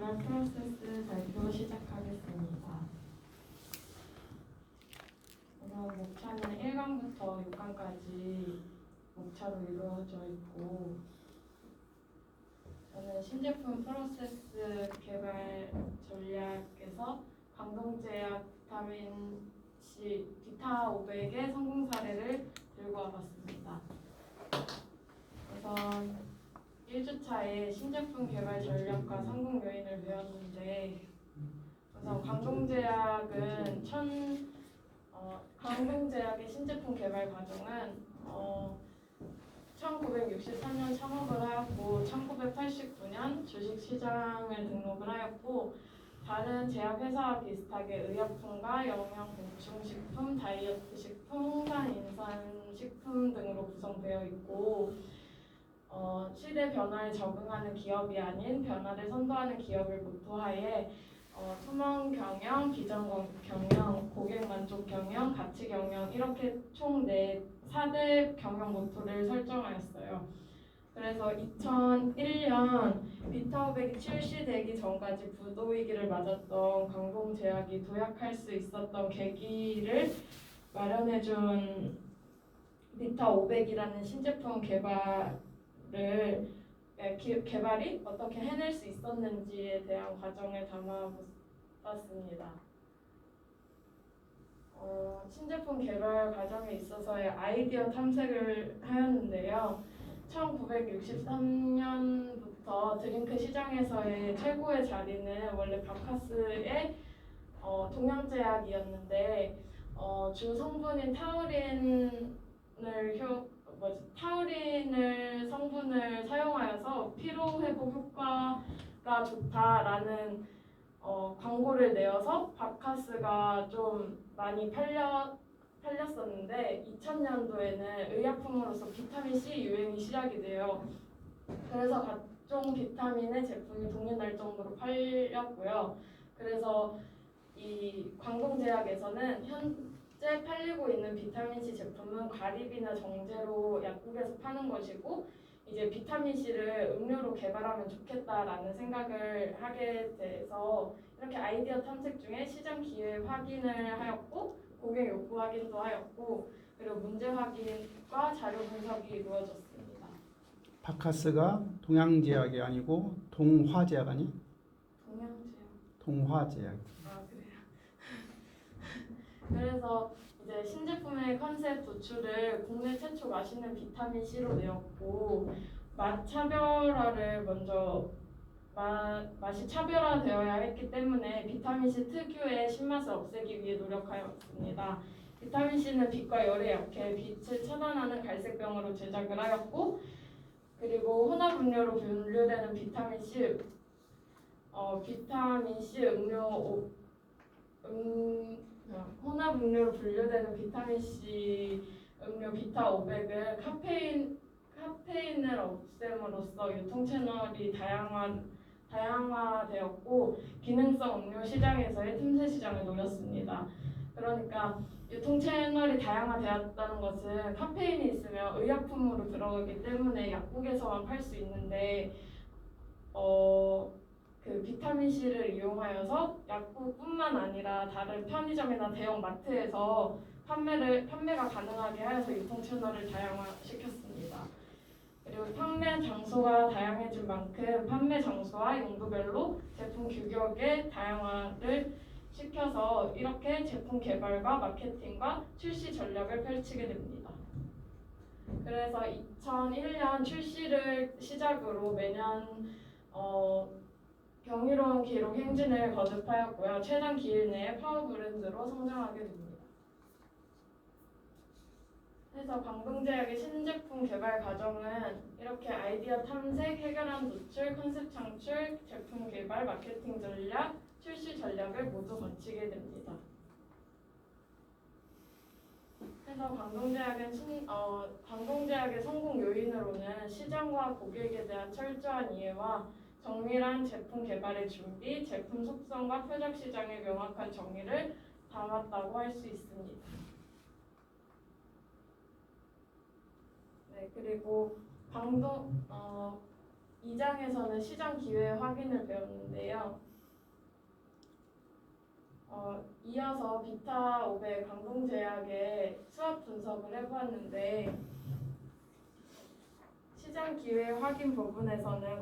개발 프로세스 발표 시작하겠습니다. 우선 목차는 1강부터 6강까지 목차로 이루어져 있고, 저는 신제품 프로세스 개발 전략에서 광동제약 비타민 C 비타 500의 성공 사례를 들고 와봤습니다. 우선 1주차에 신제품 개발 전략과 성공 요인을 배웠는데, 우선 광동제약의 신제품 개발 과정은 1963년 창업을 하였고 1989년 주식시장을 등록을 하였고, 다른 제약회사와 비슷하게 의약품과 영양보충식품, 다이어트식품, 홍산인산식품 등으로 구성되어 있고, 시대 변화에 적응하는 기업이 아닌 변화를 선도하는 기업을 모토하에 투명 경영, 비전 경영, 고객 만족 경영, 가치 경영 이렇게 총 4대 경영 모토를 설정하였어요. 그래서 2001년 비타 500이 출시되기 전까지 부도 위기를 맞았던 광동제약이 도약할 수 있었던 계기를 마련해준 비타 500이라는 신제품 개발이 어떻게 해낼 수 있었는지에 대한 과정을 담아봤습니다. 신제품 개발 과정에 있어서의 아이디어 탐색을 하였는데요. 1963년부터 드링크 시장에서의 최고의 자리는 원래 바카스의 동양제약이었는데, 주 성분인 타우린을 성분을 사용하여서 피로 회복 효과가 좋다라는 광고를 내어서 바카스가 좀 많이 팔렸었는데, 2000년도에는 의약품으로서 비타민 C 유행이 시작이 돼요. 그래서 각종 비타민의 제품이 동일날 정도로 팔렸고요. 그래서 이 광동제약에서는 현재 팔리고 있는 비타민 C 제품은 과립이나 정제로 약국에서 파는 것이고, 이제 비타민 C를 음료로 개발하면 좋겠다라는 생각을 하게 돼서 이렇게 아이디어 탐색 중에 시장 기회 확인을 하였고, 고객 요구 확인도 하였고, 그리고 문제 확인과 자료 분석이 이루어졌습니다. 바카스가 동양제약이 아니고 동화제약 아니? 동화제약. 아, 그래요. 그래서 이제 신제품의 컨셉 도출을 국내 최초 맛있는 비타민 C로 내었고, 맛이 차별화되어야 했기 때문에 비타민 C 특유의 신맛을 없애기 위해 노력하였습니다. 비타민 C는 빛과 열에 약해 빛을 차단하는 갈색병으로 제작을 하였고, 그리고 혼합 음료로 분류되는 비타민 C 혼합 음료로 분류되는 비타민 C 음료 비타 500은 카페인을 없앰으로써 유통 채널이 다양화되었고, 기능성 음료 시장에서의 틈새 시장을 노렸습니다. 그러니까 유통 채널이 다양화되었다는 것은 카페인이 있으면 의약품으로 들어가기 때문에 약국에서만 팔 수 있는데, 그 비타민 C를 이용하여서 약국뿐만 아니라 다른 편의점이나 대형 마트에서 판매가 가능하게 하여서 유통 채널을 다양화시켰습니다. 그리고 판매 장소가 다양해진 만큼 판매 장소와 용도별로 제품 규격의 다양화를 시켜서 이렇게 제품 개발과 마케팅과 출시 전략을 펼치게 됩니다. 그래서 2001년 출시를 시작으로 매년 경이로운 기록 행진을 거듭하였고요. 최단 기일 내에 파워 브랜드로 성장하게 됩니다. 그래서 광동제약의 신제품 개발 과정은 이렇게 아이디어 탐색, 해결안 도출, 컨셉 창출, 제품 개발, 마케팅 전략, 출시 전략을 모두 거치게 됩니다. 그래서 광동제약의 성공 요인으로는 시장과 고객에 대한 철저한 이해와 정밀한 제품 개발의 준비, 제품 속성과 표적 시장의 명확한 정의를 담았다고 할 수 있습니다. 네, 그리고 2장에서는 시장 기회 확인을 배웠는데요. 이어서 비타 500 강동제약의 수학 분석을 해보았는데 시장 기회 확인 부분에서는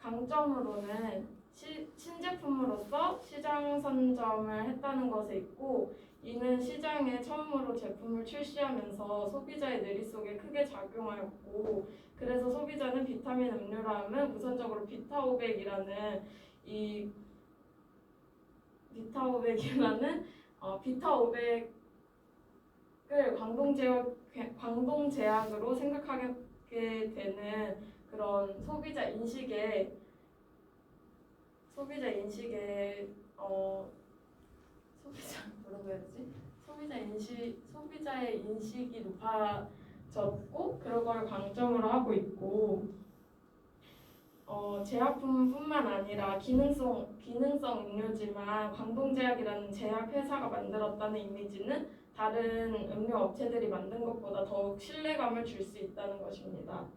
강점으로는 신제품으로서 시장 선점을 했다는 것에 있고, 이는 시장에 처음으로 제품을 출시하면서 소비자의 뇌리 속에 크게 작용하였고, 그래서 소비자는 비타민 음료라 하면 우선적으로 비타 500이라는 비타 500을 광동제약으로 생각하게 되는 그런 소비자 인식의 소비자의 인식이 높아졌고, 그런 걸 강점으로 하고 있고, 제약품뿐만 아니라 기능성 음료지만 광동제약이라는 제약회사가 만들었다는 이미지는 다른 음료 업체들이 만든 것보다 더욱 신뢰감을 줄 수 있다는 것입니다.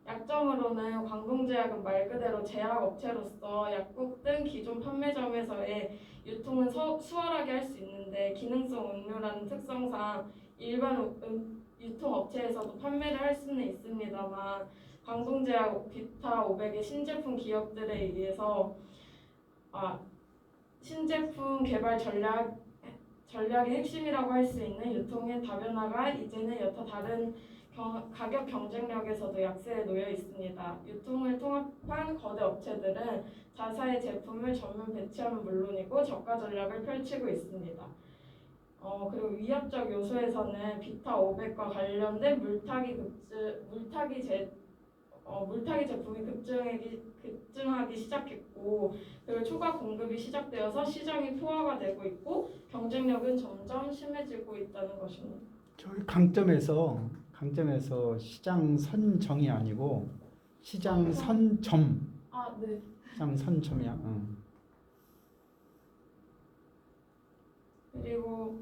약점으로는 광동제약은 말 그대로 제약업체로서 약국 등 기존 판매점에서의 유통은 수월하게 할 수 있는데, 기능성 음료라는 특성상 일반 유통업체에서도 판매를 할 수는 있습니다만, 광동제약 비타 500의 신제품 기업들에 의해서 신제품 개발 전략의 핵심이라고 할 수 있는 유통의 다변화가 이제는 여타 다른 가격 경쟁력에서도 약세에 놓여 있습니다. 유통을 통합한 거대 업체들은 자사의 제품을 전면 배치하면 물론이고 저가 전략을 펼치고 있습니다. 그리고 위협적 요소에서는 비타 500과 관련된 물타기 제품이 급증하기 시작했고, 그리고 초과 공급이 시작되어서 시장이 포화가 되고 있고 경쟁력은 점점 심해지고 있다는 것입니다. 저기 강점에서 시장 선정이 아니고 시장 선점. 네. 시장 선점이야. 그리고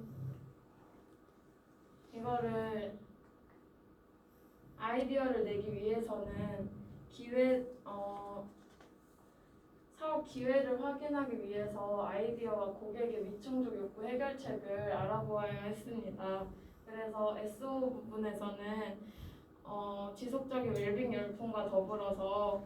이거를 아이디어를 내기 위해서는 사업 기회를 확인하기 위해서 아이디어와 고객의 미충족 욕구 해결책을 알아보아야 했습니다. 그래서 SO 부분에서는 지속적인 웰빙 열풍과 더불어서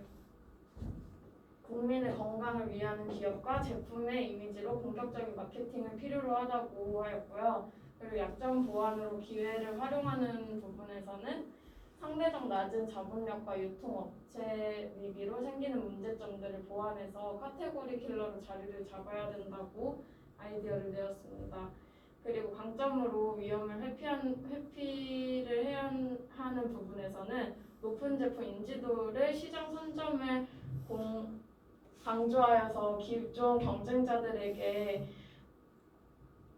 국민의 건강을 위하는 기업과 제품의 이미지로 공격적인 마케팅을 필요로 하다고 하였고요. 그리고 약점 보완으로 기회를 활용하는 부분에서는 상대적 낮은 자본력과 유통업체 위기로 생기는 문제점들을 보완해서 카테고리 킬러로 자리를 잡아야 된다고 아이디어를 내었습니다. 그리고 강점으로 위험을 회피를 해야 하는 부분에서는 높은 제품 인지도를 시장 선점을 강조하여서 기존 경쟁자들에게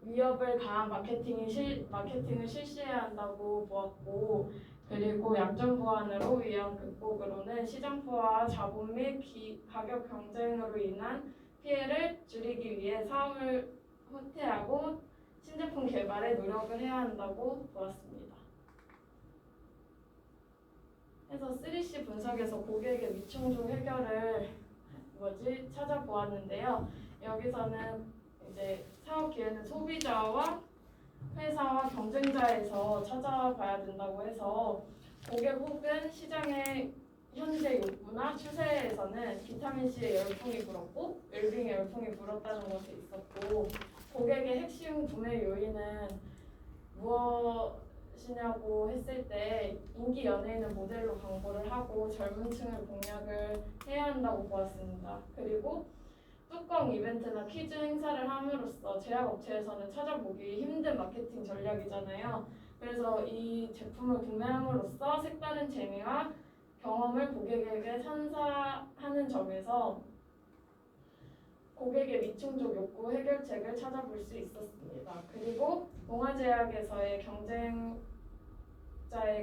위협을 가한 마케팅을 실시해야 한다고 보았고, 그리고 약점 보완으로 위한 극복으로는 시장 포화, 자본 및 가격 경쟁으로 인한 피해를 줄이기 위해 사업을 후퇴하고 신제품 개발에 노력을 해야 한다고 보았습니다. 그래서 3C 분석에서 고객의 미충족 해결을 찾아보았는데요. 여기서는 이제 사업 기회는 소비자와 회사와 경쟁자에서 찾아봐야 된다고 해서 고객 혹은 시장의 현재 욕구나 추세에서는 비타민C의 열풍이 불었고 웰빙의 열풍이 불었다는 것이 있었고, 고객의 핵심 구매 요인은 무엇이냐고 했을 때 인기 연예인을 모델로 광고를 하고 젊은 층을 공략을 해야 한다고 보았습니다. 그리고 뚜껑 이벤트나 퀴즈 행사를 함으로써 제약업체에서는 찾아보기 힘든 마케팅 전략이잖아요. 그래서 이 제품을 구매함으로써 색다른 재미와 경험을 고객에게 선사하는 점에서 고객의 미충족 욕구 해결책을 찾아볼 수 있었습니다. 그리고 동아제약에서의 경쟁자의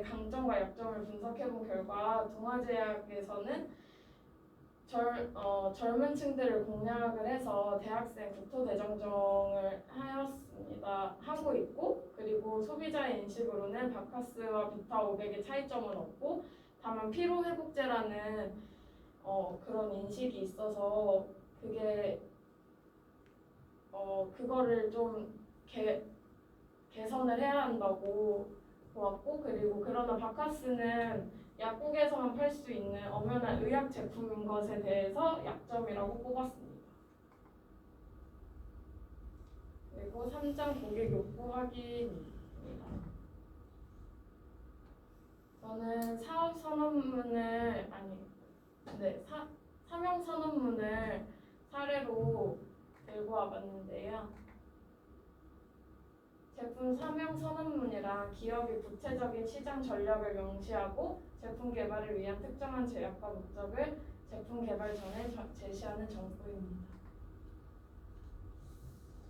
강점과 약점을 분석해본 결과 동아제약에서는 젊은 층들을 공략을 해서 대학생 국토대장정을 하고 있고, 그리고 소비자의 인식으로는 바카스와 비타 500의 차이점은 없고, 다만 피로회복제라는 그런 인식이 있어서 그거를 좀 개선을 해야 한다고 보았고, 그리고 그러나 바카스는 약국에서만 팔 수 있는 엄연한 의약 제품인 것에 대해서 약점이라고 뽑았습니다. 그리고 3장 고객 욕구 확인입니다. 저는 사명 선언문을 사례로 들고 와봤는데요. 제품 사명 선언문이란 기업이 구체적인 시장 전략을 명시하고 제품 개발을 위한 특정한 제약과 목적을 제품 개발 전에 제시하는 정보입니다.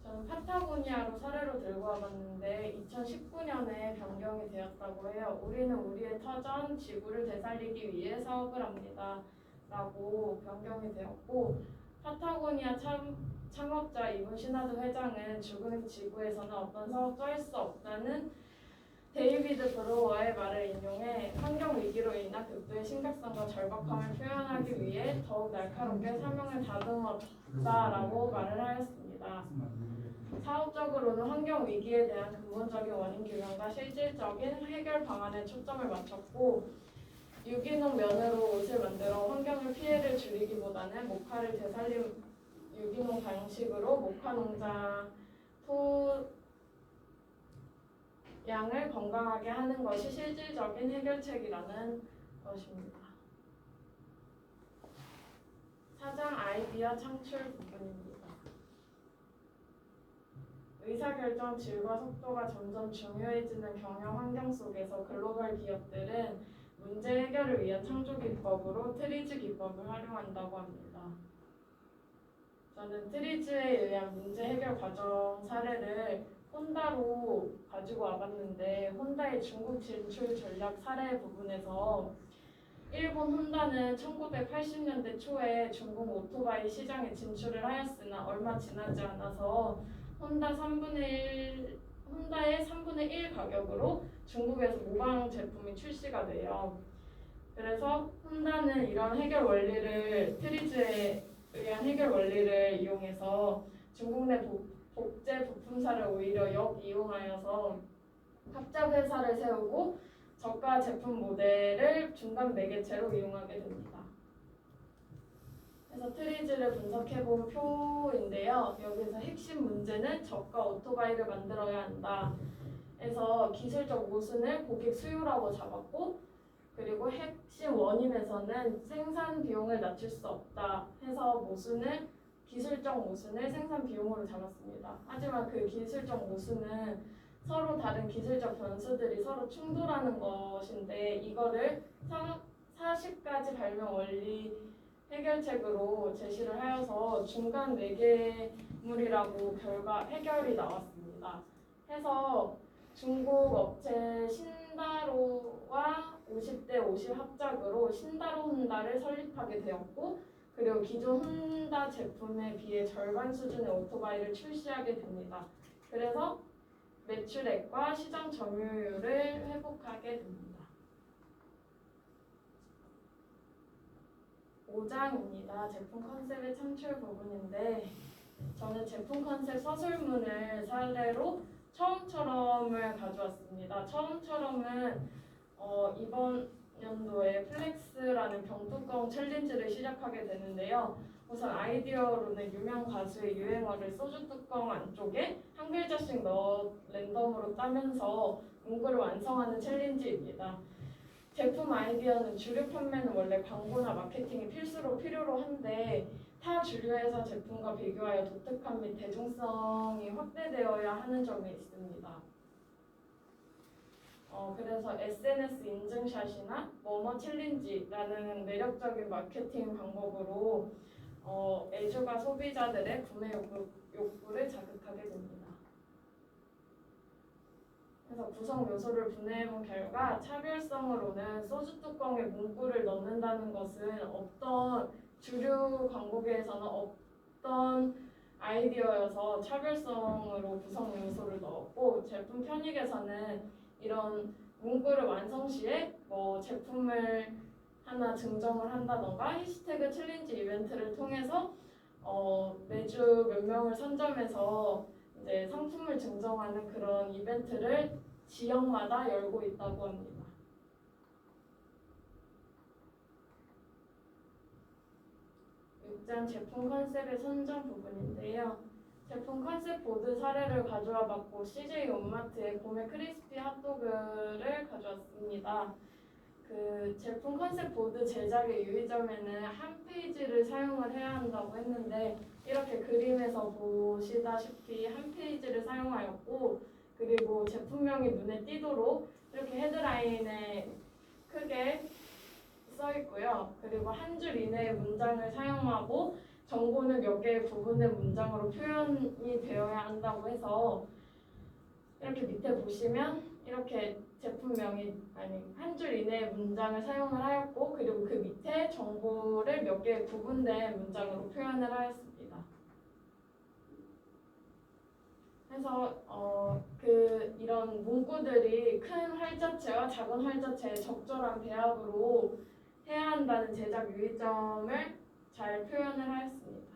저는 파타고니아로 사례로 들고 와봤는데 2019년에 변경이 되었다고 해요. 우리는 우리의 터전 지구를 되살리기 위해 사업을 합니다. 라고 변경이 되었고, 파타고니아 창업자 이분 시나드 회장은 죽은 지구에서는 어떤 사업도 할 수 없다는 데이비드 브로워의 말을 인용해 환경 위기로 인한 극도의 심각성과 절박함을 표현하기 위해 더욱 날카롭게 사명을 다듬었다라고 말을 하였습니다. 사업적으로는 환경 위기에 대한 근본적인 원인 규명과 실질적인 해결 방안에 초점을 맞췄고, 유기농 면으로 옷을 만들어 환경의 피해를 줄이기보다는 모카를 되살린 유기농 방식으로 모카 농장 토양을 건강하게 하는 것이 실질적인 해결책이라는 것입니다. 4장 아이디어 창출 부분입니다. 의사결정 질과 속도가 점점 중요해지는 경영 환경 속에서 글로벌 기업들은 문제 해결을 위한 창조 기법으로 트리즈 기법을 활용한다고 합니다. 저는 트리즈에 의한 문제 해결 과정 사례를 혼다로 가지고 와봤는데, 혼다의 중국 진출 전략 사례 부분에서 일본 혼다는 1980년대 초에 중국 오토바이 시장에 진출을 하였으나 얼마 지나지 않아서 혼다의 3분의 1 가격으로 중국에서 모방 제품이 출시가 돼요. 그래서 혼다는 이런 해결 원리를, 트리즈에 의한 해결 원리를 이용해서 중국 내 복제 부품사를 오히려 역이용하여서 합작 회사를 세우고 저가 제품 모델을 중간 매개체로 이용하게 됩니다. 그래서 트리즈를 분석해본 표인데요. 여기서 핵심 문제는 저가 오토바이를 만들어야 한다. 그래서 기술적 모순을 고객 수요라고 잡았고, 그리고 핵심 원인에서는 생산 비용을 낮출 수 없다 해서 기술적 모순을 생산 비용으로 잡았습니다. 하지만 그 기술적 모순은 서로 다른 기술적 변수들이 서로 충돌하는 것인데, 이거를 40가지 발명 원리 해결책으로 제시를 하여서 중간 매개물이라고 해결이 나왔습니다. 해서 중국 업체 신다로와 50대 50 합작으로 신다로 혼다를 설립하게 되었고, 그리고 기존 혼다 제품에 비해 절반 수준의 오토바이를 출시하게 됩니다. 그래서 매출액과 시장 점유율을 회복하게 됩니다. 5장입니다. 제품 컨셉의 창출 부분인데, 저는 제품 컨셉 서술문을 사례로 처음처럼을 가져왔습니다. 처음처럼은 이번 연도에 플렉스라는 병뚜껑 챌린지를 시작하게 되는데요. 우선 아이디어로는 유명 가수의 유행어를 소주 뚜껑 안쪽에 한 글자씩 넣어 랜덤으로 따면서 문구를 완성하는 챌린지입니다. 제품 아이디어는 주류 판매는 원래 광고나 마케팅이 필요로 한데, 타 주류회사 제품과 비교하여 독특함 및 대중성이 확대되어야 하는 점이 있습니다. 그래서 SNS 인증샷이나 뭐뭐 챌린지라는 매력적인 마케팅 방법으로 애주가 소비자들의 구매 욕구를 자극하게 됩니다. 그래서 구성 요소를 분해해본 결과 차별성으로는 소주 뚜껑에 문구를 넣는다는 것은 주류 광고계에서는 없던 아이디어여서 차별성으로 구성 요소를 넣었고, 제품 편익에서는 이런 문구를 완성 시에 뭐 제품을 하나 증정을 한다던가 해시태그 챌린지 이벤트를 통해서 매주 몇 명을 선점해서 이제 상품을 증정하는 그런 이벤트를 지역마다 열고 있다고 합니다. 6장 제품 컨셉의 선정 부분인데요. 제품 컨셉 보드 사례를 가져와 봤고 CJ 온마트의 봄의 크리스피 핫도그를 가져왔습니다. 그 제품 컨셉 보드 제작의 유의점에는 한 페이지를 사용을 해야 한다고 했는데 이렇게 그림에서 보시다시피 한 페이지를 사용하였고 그리고 제품명이 눈에 띄도록 이렇게 헤드라인에 크게 써 있고요. 그리고 한 줄 이내의 문장을 사용하고 정보는 몇 개의 구분된 문장으로 표현이 되어야 한다고 해서 이렇게 밑에 보시면 이렇게 제품명이 한 줄 이내의 문장을 사용을 하였고 그리고 그 밑에 정보를 몇 개의 구분된 문장으로 표현을 하였습니다. 그래서 이런 문구들이 큰 활자체와 작은 활자체의 적절한 배합으로 해야 한다는 제작 유의점을 잘 표현을 하였습니다.